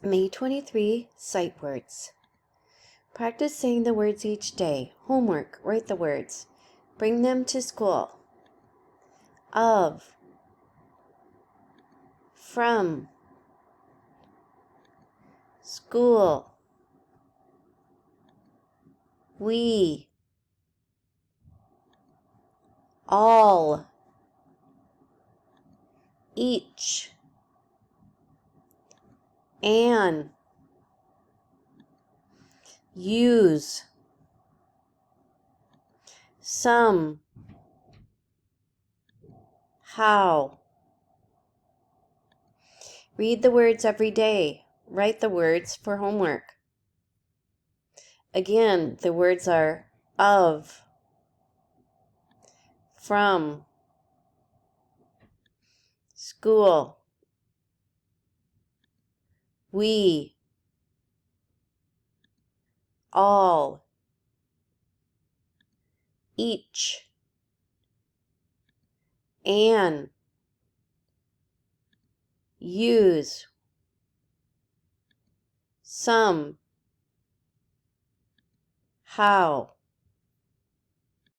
May 23, sight words. Practice saying the words each day. Homework, write the words. Bring them to school. Of, from, school, we, all, each, an, use, some, how. Read the words every day. Write the words for homework. Again, the words are of, from, school, we, all, each, an, use, some, how.